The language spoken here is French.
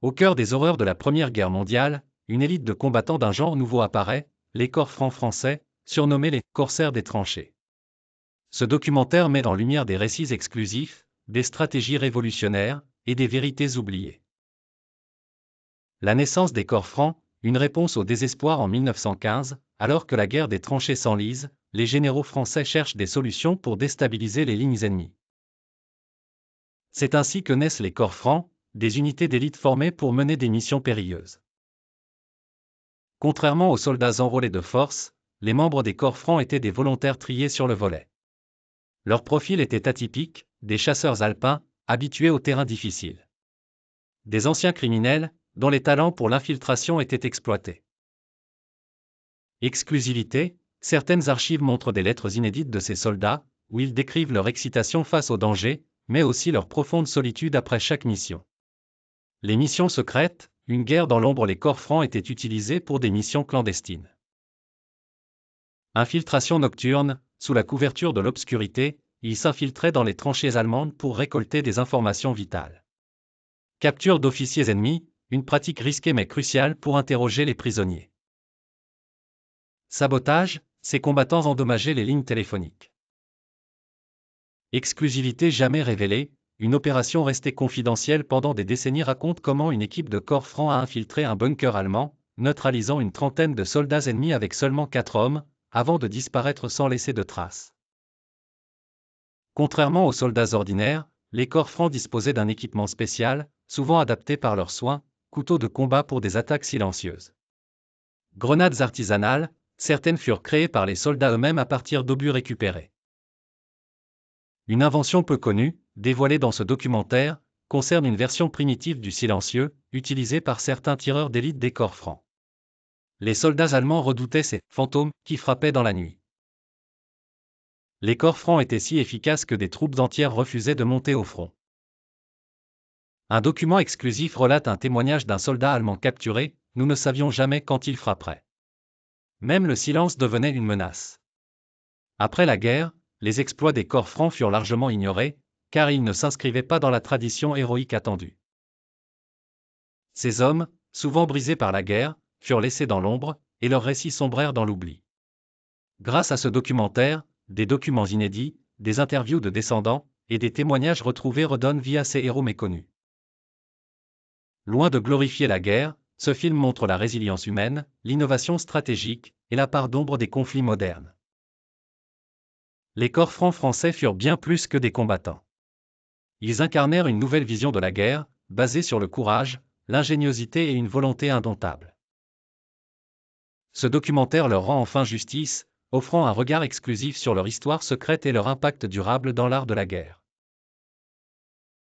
Au cœur des horreurs de la Première Guerre mondiale, une élite de combattants d'un genre nouveau apparaît, les corps francs français, surnommés les corsaires des tranchées. Ce documentaire met en lumière des récits exclusifs, des stratégies révolutionnaires et des vérités oubliées. La naissance des corps francs, une réponse au désespoir en 1915, alors que la guerre des tranchées s'enlise, les généraux français cherchent des solutions pour déstabiliser les lignes ennemies. C'est ainsi que naissent les corps francs, des unités d'élite formées pour mener des missions périlleuses. Contrairement aux soldats enrôlés de force, les membres des corps francs étaient des volontaires triés sur le volet. Leur profil était atypique, des chasseurs alpins, habitués aux terrains difficiles. Des anciens criminels, dont les talents pour l'infiltration étaient exploités. Exclusivité, certaines archives montrent des lettres inédites de ces soldats, où ils décrivent leur excitation face au danger, mais aussi leur profonde solitude après chaque mission. Les missions secrètes, une guerre dans l'ombre, les corps francs étaient utilisés pour des missions clandestines. Infiltration nocturne, sous la couverture de l'obscurité, ils s'infiltraient dans les tranchées allemandes pour récolter des informations vitales. Capture d'officiers ennemis, une pratique risquée mais cruciale pour interroger les prisonniers. Sabotage, ces combattants endommageaient les lignes téléphoniques. Exclusivité jamais révélée, une opération restée confidentielle pendant des décennies raconte comment une équipe de corps francs a infiltré un bunker allemand, neutralisant une trentaine de soldats ennemis avec seulement 4 hommes, avant de disparaître sans laisser de traces. Contrairement aux soldats ordinaires, les corps francs disposaient d'un équipement spécial, souvent adapté par leurs soins, couteaux de combat pour des attaques silencieuses. Grenades artisanales, certaines furent créées par les soldats eux-mêmes à partir d'obus récupérés. Une invention peu connue, dévoilée dans ce documentaire, concerne une version primitive du silencieux, utilisée par certains tireurs d'élite des corps francs. Les soldats allemands redoutaient ces fantômes qui frappaient dans la nuit. Les corps francs étaient si efficaces que des troupes entières refusaient de monter au front. Un document exclusif relate un témoignage d'un soldat allemand capturé, nous ne savions jamais quand il frapperait. Même le silence devenait une menace. Après la guerre, les exploits des corps francs furent largement ignorés, car ils ne s'inscrivaient pas dans la tradition héroïque attendue. Ces hommes, souvent brisés par la guerre, furent laissés dans l'ombre, et leurs récits sombrèrent dans l'oubli. Grâce à ce documentaire, des documents inédits, des interviews de descendants, et des témoignages retrouvés redonnent vie à ces héros méconnus. Loin de glorifier la guerre, ce film montre la résilience humaine, l'innovation stratégique, et la part d'ombre des conflits modernes. Les corps francs français furent bien plus que des combattants. Ils incarnèrent une nouvelle vision de la guerre, basée sur le courage, l'ingéniosité et une volonté indomptable. Ce documentaire leur rend enfin justice, offrant un regard exclusif sur leur histoire secrète et leur impact durable dans l'art de la guerre.